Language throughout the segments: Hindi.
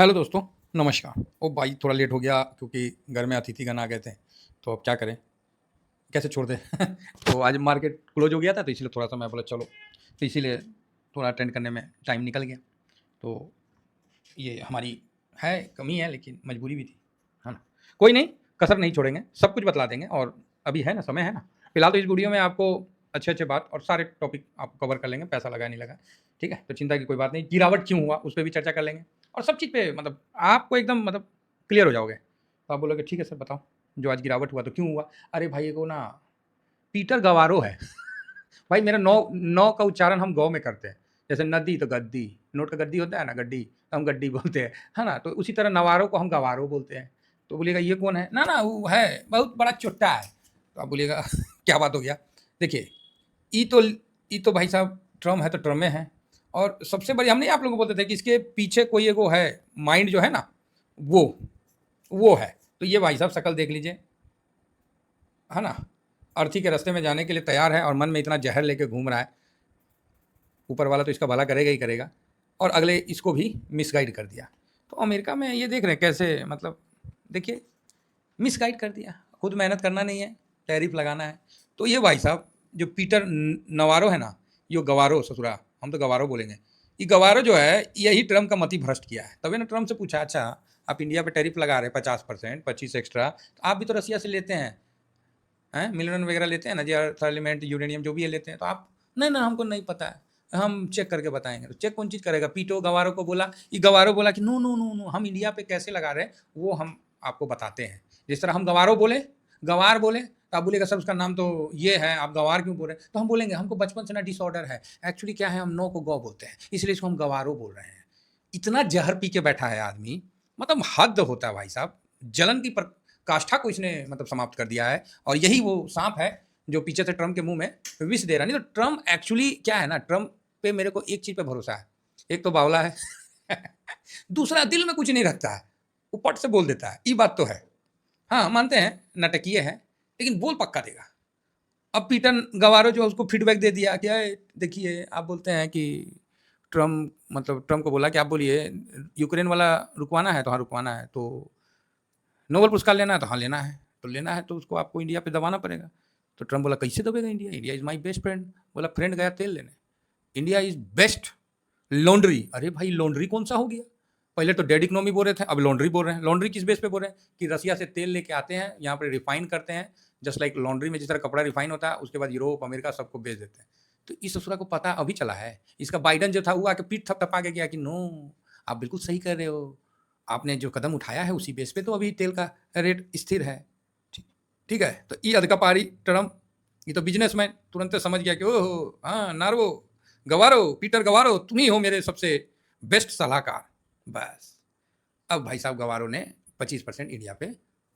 हेलो दोस्तों, नमस्कार। ओ भाई थोड़ा लेट हो गया क्योंकि घर में अतिथिगण आ गए थे, तो अब क्या करें? कैसे छोड़ दें? तो आज मार्केट क्लोज़ हो गया था तो इसलिए थोड़ा-सा मैं बोला चलो, तो इसीलिए थोड़ा अटेंड करने में टाइम निकल गया। तो ये हमारी है, कमी है लेकिन मजबूरी भी थी, है ना? कोई नहीं, कसर नहीं छोड़ेंगे, सब कुछ बतला देंगे और अभी है ना, समय है ना। फिलहाल तो इस वीडियो में आपको अच्छे-अच्छे बात और सारे टॉपिक आपको कवर कर लेंगे, पैसा लगा नहीं लगा, ठीक है? तो चिंता की कोई बात नहीं, गिरावट क्यों हुआ उस पे भी चर्चा कर लेंगे और सब चीज़ पे मतलब आपको एकदम मतलब क्लियर हो जाओगे। तो आप बोलोगे ठीक है सर बताओ, जो आज गिरावट हुआ तो क्यों हुआ? अरे भाई एगो ना पीटर गवारो है। भाई मेरा नौ नौ का उच्चारण हम गौ में करते हैं। जैसे नदी तो गद्दी, नोट का गद्दी होता है ना गड्डी, तो हम गड्डी बोलते हैं, है ना? तो उसी तरह नवारो को हम गवारो बोलते हैं। तो बोलिएगा ये कौन है? ना, ना वो है, बहुत बड़ा चुट्टा है। तो आप बोलिएगा क्या बात हो गया? देखिए, ये तो ये तो भाई साहब ट्रम है तो ट्रमे है और सबसे बड़ी हम नहीं आप लोगों को बोलते थे कि इसके पीछे कोई एगो है, माइंड जो है ना, वो वो है। तो ये भाई साहब शक्ल देख लीजिए, है ना? अर्थी के रास्ते में जाने के लिए तैयार है और मन में इतना ज़हर लेके घूम रहा है। ऊपर वाला तो इसका भला करेगा ही करेगा और अगले इसको भी मिसगाइड कर दिया। तो अमेरिका में ये देख रहे हैं कैसे मतलब देखिए मिसगाइड कर दिया। खुद मेहनत करना नहीं है, टैरिफ लगाना है। तो ये भाई साहब जो पीटर नवारो है ना, यो गवारो ससुरा, हम तो गवारो बोलेंगे। ये गवारो जो है यही ट्रम्प का मति भ्रष्ट किया है। तभी ना ट्रम्प से पूछा अच्छा आप इंडिया पे टैरिफ लगा रहे हैं 50%, 25 एक्स्ट्रा, तो आप भी तो रसिया से लेते हैं मिलियन वगैरह लेते हैं ना जी, अर्थ एलिमेंट यूरेनियम जो भी ये लेते हैं, तो आप नहीं ना हमको नहीं पता है, हम चेक करके बताएंगे। तो चेक कौन चीज़ करेगा? पीटो गवारो को बोला, ये गवारो बोला कि नो नो नो नो हम इंडिया पे कैसे लगा रहे हैं वो हम आपको बताते हैं। जिस तरह हम गवारो बोले, गवार बोले, तो आप बोलेगा सर उसका नाम तो ये है, आप गवार क्यों बोल रहे हैं? तो हम बोलेंगे हमको बचपन से ना डिसऑर्डर है, एक्चुअली क्या है हम नो को गौ बोलते हैं, इसलिए इसको हम गवारो बोल रहे हैं। इतना जहर पी के बैठा है आदमी, मतलब हद होता है भाई साहब। जलन की काष्ठा को इसने मतलब समाप्त कर दिया है और यही वो सांप है जो पीछे से ट्रम्प के मुंह में विष दे रहा है। नहीं तो ट्रम्प एक्चुअली क्या है ना, ट्रम्प पे मेरे को एक चीज पे भरोसा है, एक तो बावला है दूसरा दिल में कुछ नहीं रखता है, वो पट से बोल देता है, ये बात तो है। हाँ मानते हैं नाटकीय है लेकिन बोल पक्का देगा। अब पीटर गवारो जो उसको फीडबैक दे दिया क्या है, देखिए आप बोलते हैं कि ट्रम्प मतलब ट्रम्प को बोला कि आप बोलिए यूक्रेन वाला रुकवाना है तो हाँ रुकवाना है, तो नोबेल पुरस्कार लेना है तो हाँ लेना है, तो लेना है तो उसको आपको इंडिया पे दबाना पड़ेगा। तो ट्रम्प बोला कैसे दबेगा India, India is my best friend. बोला फ्रेंड गया तेल लेने, इंडिया इज बेस्ट लॉन्ड्री। अरे भाई लॉन्ड्री कौन सा हो गया? पहले तो डेड इकोनॉमी बोल रहे थे, अब लॉन्ड्री बोल रहे हैं। लॉन्ड्री किस बेस पे बोल रहे हैं कि रसिया से तेल लेके आते हैं, यहाँ पे रिफाइन करते हैं, जस्ट लाइक लॉन्ड्री में जिस तरह कपड़ा रिफाइन होता है उसके बाद यूरोप अमेरिका सबको बेच देते हैं। तो इस ससुरा को पता अभी चला है। इसका बाइडन जो था वो आके पीठ थपथपा के गया कि नो आप बिल्कुल सही कर रहे हो, आपने जो कदम उठाया है उसी बेस पे तो अभी तेल का रेट स्थिर है। ठीक ठीक है, तो ये अधिकापारी ट्रम्प, ये तो बिजनेसमैन तुरंत समझ गया कि ओहो हाँ नार्वो गवारो पीटर गवारो तुम ही हो मेरे सबसे बेस्ट सलाहकार। बस अब भाई साहब गवारो ने 25% इंडिया पे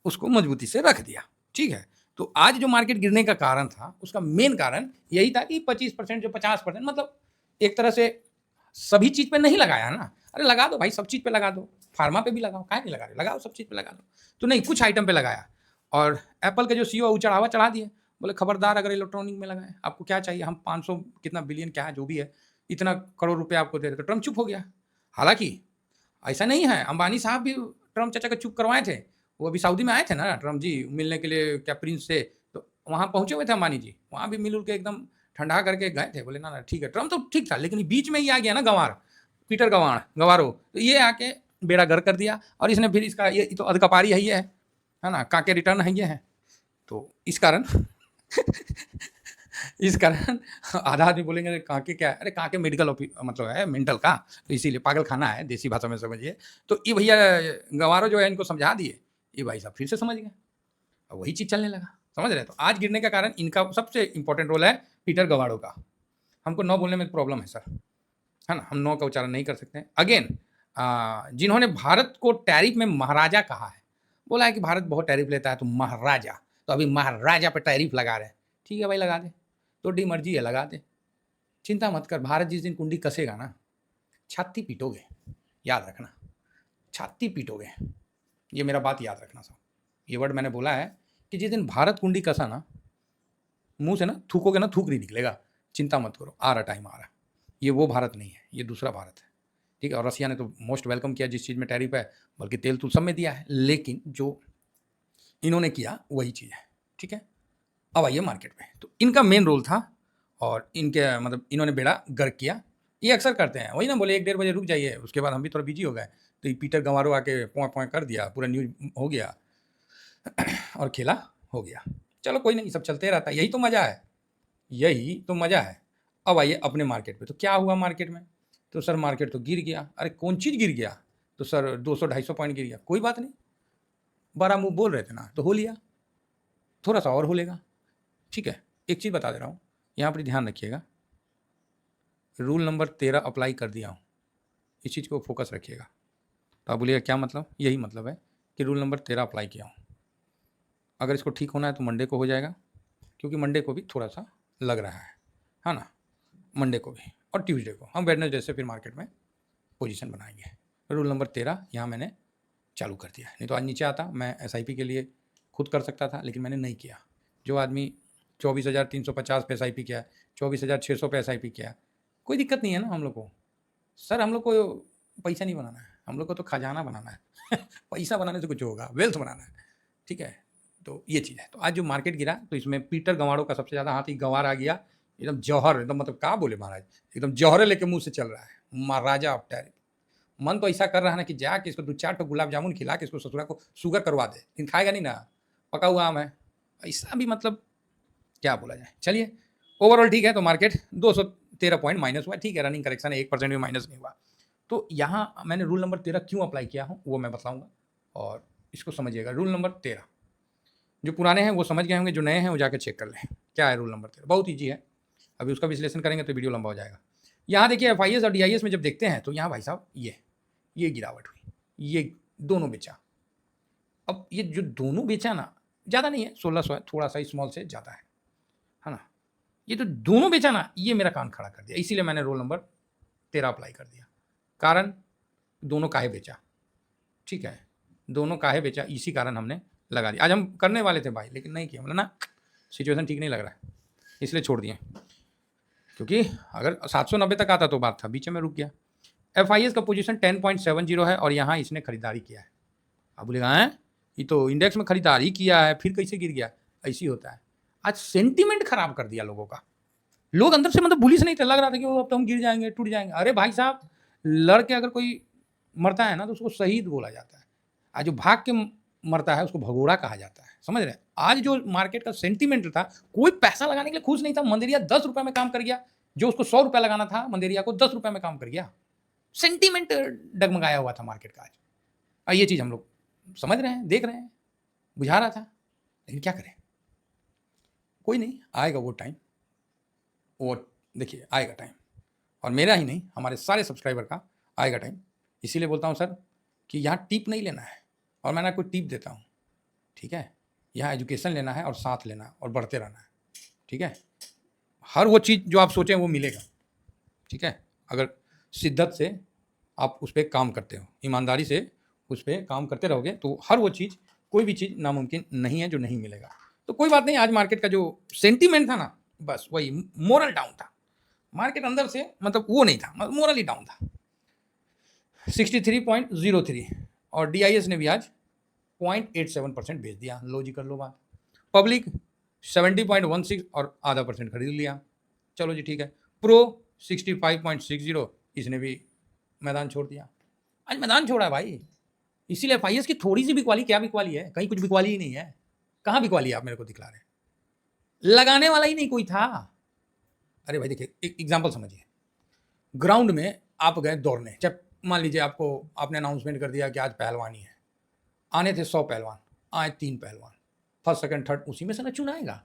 उसको मजबूती से रख दिया। ठीक है, तो आज जो मार्केट गिरने का कारण था उसका मेन कारण यही था कि 25% जो 50% मतलब एक तरह से सभी चीज पे नहीं लगाया ना। अरे लगा दो भाई, सब चीज पे लगा दो, फार्मा पे भी लगाओ, काहे नहीं लगा रहे, लगाओ सब चीज पे लगा दो। तो नहीं, कुछ आइटम पे लगाया और एप्पल के जो सीईओ वो चढ़ावा चढ़ा दिए, बोले खबरदार अगर इलेक्ट्रॉनिक में लगाए, आपको क्या चाहिए, हम 500 कितना बिलियन क्या है जो भी है इतना करोड़ रुपए आपको दे रहे। तो ट्रम्प चुप हो गया। हालांकि ऐसा नहीं है, अंबानी साहब भी ट्रम्प चाचा को चुप करवाए थे। वो अभी सऊदी में आए थे ना ट्रम्प जी मिलने के लिए क्या प्रिंस से, तो वहाँ पहुंचे हुए थे अंबानी जी, वहाँ भी मिल उल के एकदम ठंडा करके गए थे। बोले ना ना ठीक है, ट्रम्प तो ठीक था लेकिन बीच में ही आ गया ना गंवार, पीटर गवारो, तो ये आके बेड़ा गर्क कर दिया और इसने फिर इसका ये तो अधकपारी है, ये है ना, काके रिटर्न है ये है। तो इस कारण इस कारण आधा आदमी बोलेंगे काके क्या है, अरे काके मेडिकल मतलब है मेंटल का, तो इसीलिए पागल खाना है देसी भाषा में समझिए। तो ये भैया गंवारो जो है इनको समझा दिए, ये भाई साहब फिर से समझ गए, अब वही चीज चलने लगा, समझ रहे। तो आज गिरने का कारण इनका सबसे इंपॉर्टेंट रोल है पीटर गवाड़ो का। हमको नौ बोलने में प्रॉब्लम है सर, है ना, हम नौ का उच्चारण नहीं कर सकते हैं। अगेन जिन्होंने भारत को टैरिफ में महाराजा कहा है, बोला है कि भारत बहुत टैरिफ लेता है तो महाराजा, तो अभी महाराजा पे टैरिफ लगा रहे हैं। ठीक है भाई लगा दे, तो डी मर्जी है लगा दे, चिंता मत कर। भारत जिस दिन कुंडी कसेगा ना, छाती पीटोगे, याद रखना, छाती पीटोगे। ये मेरा बात याद रखना साहब, ये वर्ड मैंने बोला है कि जिस दिन भारत कुंडी कसा ना, मुंह से ना थूकोगे ना, थूक नहीं निकलेगा। चिंता मत करो, आ रहा टाइम आ रहा है। ये वो भारत नहीं है, ये दूसरा भारत है। ठीक है, और रसिया ने तो मोस्ट वेलकम किया जिस चीज़ में टैरिफ है, बल्कि तेल तूल सब में दिया है, लेकिन जो इन्होंने किया वही चीज़ है, ठीक है। अब आइए मार्केट में, तो इनका मेन रोल था और इनके मतलब इन्होंने बेड़ा गर्क किया। ये अक्सर करते हैं, वही ना बोले 1 डेढ़ बजे रुक जाइए, उसके बाद हम भी थोड़ा बिजी हो गए, तो ये पीटर गंवारो आके पों पों कर दिया, पूरा न्यूज़ हो गया और खेला हो गया। चलो कोई नहीं, सब चलते रहता है, यही तो मज़ा है, यही तो मज़ा है। अब आइए अपने मार्केट पे, तो क्या हुआ मार्केट में? तो सर मार्केट तो गिर गया। अरे कौन चीज़ गिर गया? तो सर 200-250 पॉइंट गिर गया। कोई बात नहीं, बड़ा मुँह बोल रहे थे ना, तो हो लिया, थोड़ा-सा और हो लेगा, ठीक है। एक चीज़ बता दे रहा हूँ, यहाँ पर ध्यान रखिएगा, रूल नंबर 13 अप्लाई कर दिया हूँ, इस चीज़ को फोकस रखिएगा। तो आप बोलिएगा क्या मतलब? यही मतलब है कि रूल नंबर 13 अप्लाई किया हूँ। अगर इसको ठीक होना है तो मंडे को हो जाएगा, क्योंकि मंडे को भी थोड़ा-सा लग रहा है ना? मंडे को भी और ट्यूसडे को हम वेडनेसडे से फिर मार्केट में पोजीशन बनाएंगे। रूल नंबर 13 यहाँ मैंने चालू कर दिया है, नहीं तो आज नीचे आता मैं एसआईपी के लिए खुद कर सकता था, लेकिन मैंने नहीं किया। जो आदमी 24,350 पे एसआईपी किया है, 24,600 पे एसआईपी किया है, कोई दिक्कत नहीं है ना हम लोग को। सर हम लोग को पैसा नहीं बनाना है, हम लोग को तो खजाना बनाना है पैसा बनाने से कुछ होगा, वेल्थ बनाना है, ठीक है। तो ये चीज़ है। तो आज जो मार्केट गिरा, तो इसमें पीटर गंवारों का सबसे ज़्यादा हाथ ही गंवार आ गया, एकदम जौहर, एकदम मतलब क्या बोले महाराज, एकदम जौहरे लेके मुंह से चल रहा है, महाराजा ऑफ टैरिफ। मन तो ऐसा कर रहा है ना कि जाके इसको 2-4 ठो गुलाब जामुन खिला के इसको ससुरा को शुगर करवा दे, लेकिन खाएगा नहीं ना, पका हुआ आम है। ऐसा भी मतलब क्या बोला जाए। चलिए ओवरऑल ठीक है, तो मार्केट 213 पॉइंट माइनस हुआ, ठीक है, रनिंग करेक्शन है, 1% भी माइनस नहीं हुआ। तो यहाँ मैंने रूल नंबर 13 क्यों अप्लाई किया हूँ वो मैं बताऊँगा, और इसको समझिएगा। रूल नंबर 13, जो पुराने हैं वो समझ गए होंगे, जो नए हैं वो जाकर चेक कर लें क्या है रूल नंबर 13। बहुत ईजी है, अभी उसका विश्लेषण करेंगे तो वीडियो लंबा हो जाएगा। यहाँ देखिए एफआईएस और डीआईएस में जब देखते हैं तो यहाँ भाई साहब ये गिरावट हुई, ये दोनों बेचा। अब ये जो दोनों बेचा ना, ज़्यादा नहीं है, 1600 है, थोड़ा सा स्मॉल से ज़्यादा है ना। ये तो दोनों बेचा ना, ये मेरा कान खड़ा कर दिया, इसीलिए मैंने रोल नंबर 13 अप्लाई कर दिया। कारण दोनों काहे बेचा, ठीक है, दोनों काहे बेचा, इसी कारण हमने लगा दिया। आज हम करने वाले थे भाई, लेकिन नहीं किया, मतलब ना सिचुएशन ठीक नहीं लग रहा है, इसलिए छोड़ दिए। क्योंकि अगर 790 तक आता तो बात था, बीच में रुक गया। एफआईएस का पोजीशन 10.70 है और यहाँ इसने खरीदारी किया है। आप बोलेगा हैं ये तो इंडेक्स में खरीदारी किया है, फिर कैसे गिर गया? ऐसी होता है। आज सेंटीमेंट खराब कर दिया लोगों का, लोग अंदर से मतलब बुलिश नहीं थे, लग रहा था कि वो अब तो हम गिर जाएंगे, टूट जाएंगे। अरे भाई साहब, लड़के अगर कोई मरता है ना तो उसको शहीद बोला जाता है, आज जो भाग के मरता है उसको भगोड़ा कहा जाता है, समझ रहे हैं। आज जो मार्केट का सेंटीमेंट था, कोई पैसा लगाने के लिए खुश नहीं था। मंदेरिया 10 रुपये में काम कर गया, जो उसको 100 रुपया लगाना था मंदेरिया को 10 रुपये में काम कर गया। सेंटीमेंट डगमगाया हुआ था मार्केट का आज। ये चीज़ हम लोग समझ रहे हैं, देख रहे हैं, बुझा रहा था, लेकिन क्या करें, कोई नहीं, आएगा वो टाइम, वो देखिए आएगा टाइम, और मेरा ही नहीं हमारे सारे सब्सक्राइबर का आएगा टाइम। इसीलिए बोलता हूँ सर कि यहाँ टिप नहीं लेना है, और मैं ना कोई टिप देता हूँ, ठीक है। यहाँ एजुकेशन लेना है और साथ लेना है और बढ़ते रहना है, ठीक है। हर वो चीज़ जो आप सोचें वो मिलेगा, ठीक है, अगर शिद्दत से आप उस पर काम करते हो, ईमानदारी से उस पर काम करते रहोगे, तो हर वो चीज़, कोई भी चीज़ नामुमकिन नहीं है जो नहीं मिलेगा। तो कोई बात नहीं, आज मार्केट का जो सेंटीमेंट था ना, बस वही मोरल डाउन था। मार्केट अंदर से मतलब वो नहीं था, मोरल ही डाउन था। 63.03 और डीआईएस ने भी आज 0.87% बेच दिया। लो जी, कर लो बात। पब्लिक 70.16 और आधा % खरीद लिया, चलो जी ठीक है। प्रो 65.60, इसने भी मैदान छोड़ दिया। आज मैदान छोड़ा भाई, इसीलिए एफआईएस की थोड़ी सी बिकवाली, क्या बिकवाली है, कहीं कुछ बिकवाली ही नहीं है। कहाँ बिकवाली है आप मेरे को दिखला रहे हैं, लगाने वाला ही नहीं कोई था। अरे भाई देखिए, एक एग्जाम्पल समझिए, ग्राउंड में आप गए दौड़ने, जब मान लीजिए आपने अनाउंसमेंट कर दिया कि आज पहलवानी है, आने थे 100 पहलवान, आए 3 पहलवान, फर्स्ट सेकंड थर्ड उसी में से ना चुनाएगा।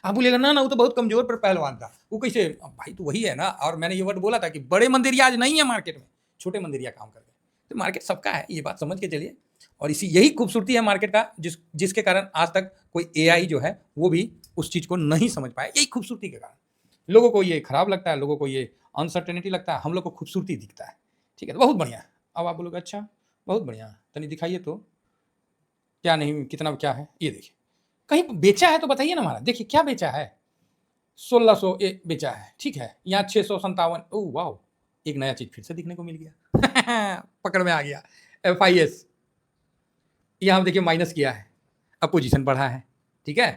आप बोलिएगा ना वो तो बहुत कमजोर पर पहलवान था, वो कैसे? भाई तो वही है ना, और मैंने ये वर्ड बोला था कि बड़े मंदिरिया आज नहीं है मार्केट में, छोटे मंदिरिया काम कर गए। तो मार्केट सबका है, ये बात समझ के चलिए। और यही खूबसूरती है मार्केट का, जिसके कारण आज तक कोई एआई जो है वो भी उस चीज़ को नहीं समझ पाया, यही खूबसूरती के कारण। लोगों को ये खराब लगता है, लोगों को ये अनसर्टेनिटी लगता है, हम लोग को खूबसूरती दिखता है, ठीक है। तो बहुत बढ़िया। अब आप बोलोगे अच्छा बहुत बढ़िया, तनी दिखाइए तो क्या नहीं, कितना क्या है, ये देखिए कहीं बेचा है तो बताइए ना महाराज। देखिए क्या बेचा है, 1600 बेचा है, ठीक है। यहाँ 657, ओह वाह, एक नया चीज़ फिर से दिखने को मिल गया पकड़ में आ गया। FIS यहाँ देखिए माइनस किया है, अब पोजीशन बढ़ा है, ठीक है।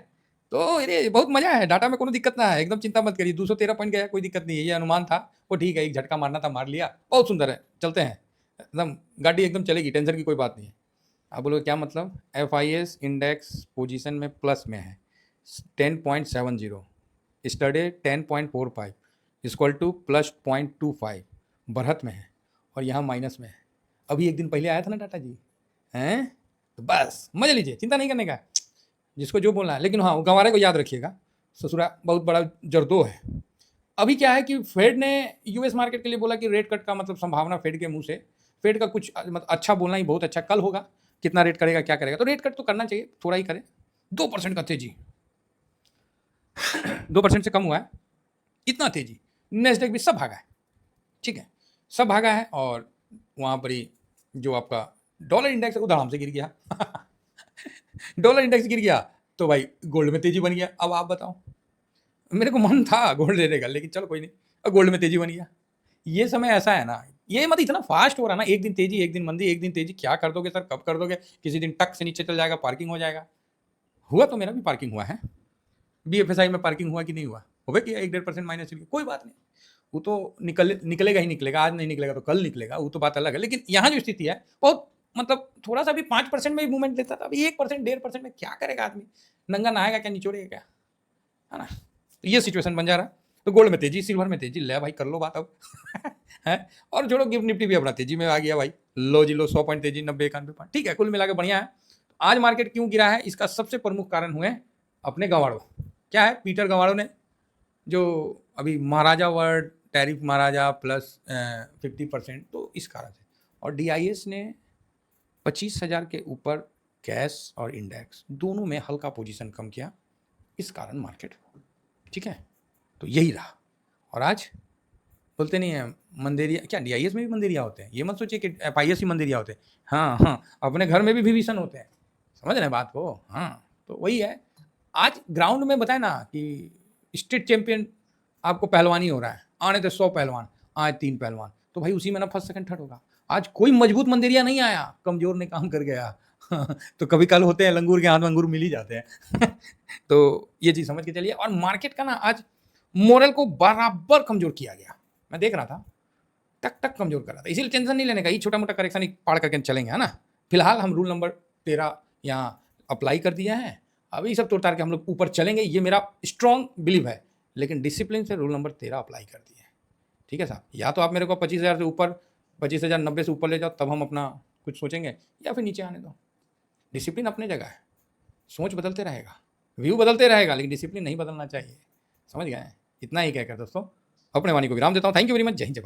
तो अरे बहुत मजा है, डाटा में कोनो दिक्कत ना है, एकदम चिंता मत करिए। 213 पॉइंट गया, कोई दिक्कत नहीं है, ये अनुमान था वो ठीक है, एक झटका मारना था मार लिया, बहुत सुंदर है। चलते हैं, एकदम गाड़ी एकदम चलेगी, टेंशन की कोई बात नहीं है। आप बोलोगे क्या मतलब? FIS इंडेक्स पोजीशन में प्लस में है 10.70, स्टडे 10.45 इक्वल टू प्लस 0.25, बढ़त में है, और यहाँ माइनस में है। अभी एक दिन पहले आया था ना डाटा जी, हैं? तो बस मजा लीजिए, चिंता नहीं करने का, जिसको जो बोलना है। लेकिन हाँ, गंवारे को याद रखिएगा, ससुरा बहुत बड़ा जरदो है। अभी क्या है कि फेड ने US मार्केट के लिए बोला कि रेट कट का मतलब संभावना फेड के मुंह से, फेड का कुछ मतलब अच्छा बोलना ही बहुत अच्छा। कल होगा कितना रेट करेगा क्या करेगा, तो रेट कट तो करना चाहिए, थोड़ा ही करे। 2% का तेजी 2% से कम हुआ है, इतना तेजी। नेस्डेक भी सब भागा है, ठीक है, सब भागा है। और वहाँ पर ही जो आपका डॉलर इंडेक्स है वो धड़ाम से गिर गया। डॉलर इंडेक्स गिर गया तो भाई गोल्ड में तेजी बन गया। अब आप बताओ, मेरे को मन था गोल्ड लेने का, लेकिन चलो कोई नहीं, अब गोल्ड में तेजी बन गया। ये समय ऐसा है ना, ये मत इतना फास्ट हो रहा ना, एक दिन तेजी एक दिन मंदी, एक दिन तेजी, क्या कर दोगे सर, कब कर दोगे? किसी दिन टक से नीचे चल जाएगा, पार्किंग हो जाएगा। हुआ तो मेरा भी पार्किंग हुआ है, BFSI में पार्किंग हुआ कि नहीं हुआ? हो गया 1-1.5% माइनस चल गया, कोई बात नहीं, वो तो निकलेगा ही निकलेगा, आज नहीं निकलेगा तो कल निकलेगा, वो तो बात अलग है। लेकिन यहाँ जो स्थिति है बहुत मतलब थोड़ा सा भी 5% में भी मूवमेंट देता था, अभी 1% 1.5% में क्या करेगा आदमी? नंगा नहाएगा क्या, निचोड़ेगा क्या, है ना? तो ये सिचुएशन बन जा रहा है। तो गोल्ड में तेजी, सिल्वर में तेजी, ले भाई कर लो बात अब। है, और जोड़ो गिफ्ट निफ्टी भी अपना तेजी में आ गया भाई, लो जी लो, 100 पॉइंट तेजी, 90-91 पॉइंट, ठीक है, कुल मिला के बढ़िया है। आज मार्केट क्यों गिरा है, इसका सबसे प्रमुख कारण हुए अपने गंवाड़ों। क्या है? पीटर गंवाड़ों ने, जो अभी महाराजा वर्ल्ड टैरिफ महाराजा प्लस 50%, तो इस कारण से। और DIS ने 25,000 के ऊपर कैश और इंडेक्स दोनों में हल्का पोजीशन कम किया, इस कारण मार्केट, ठीक है। तो यही रहा। और आज बोलते नहीं है मंदेरिया, क्या DIS में भी मंदेरिया होते हैं? ये मत सोचिए कि FIS ही मंदेरिया होते हैं। हाँ हाँ, अपने घर में भी विभीषण होते हैं, समझ रहे हैं बात को? हाँ, तो वही है। आज ग्राउंड में बताए ना कि स्टेट चैंपियन आपको पहलवानी हो रहा है, आने थे 100 पहलवान, आए 3 पहलवान, तो भाई उसी में ना फर्स्ट सेकंड थर्ड होगा। आज कोई मजबूत मंदेरिया नहीं आया, कमजोर ने काम कर गया। तो कभी कल होते हैं लंगूर के हाथ में अंगूर मिल ही जाते हैं। तो ये चीज़ समझ के चलिए। और मार्केट का ना आज मोरल को बराबर कमजोर किया गया, मैं देख रहा था, टक टक कमजोर कर रहा था। इसीलिए टेंशन नहीं लेने का, ये छोटा मोटा करेक्शन ही पार करके चलेंगे, है ना। फिलहाल हम रूल नंबर 13 यहाँ अप्लाई कर दिया है, अभी सब तोड़ तार के हम लोग ऊपर चलेंगे, ये मेरा स्ट्रॉन्ग बिलीव है। लेकिन डिसिप्लिन से रूल नंबर 13 अप्लाई कर दिए, ठीक है साहब। या तो आप मेरे को 25,000 से ऊपर, 25,090 से ऊपर ले जाओ, तब हम अपना कुछ सोचेंगे, या फिर नीचे आने दो। डिसिप्लिन अपनी जगह है, सोच बदलते रहेगा, व्यू बदलते रहेगा, लेकिन डिसिप्लिन नहीं बदलना चाहिए, समझ गए? इतना ही कहकर दोस्तों अपने वाणी को विराम देता हूँ। थैंक यू वेरी मच, जय हिंद।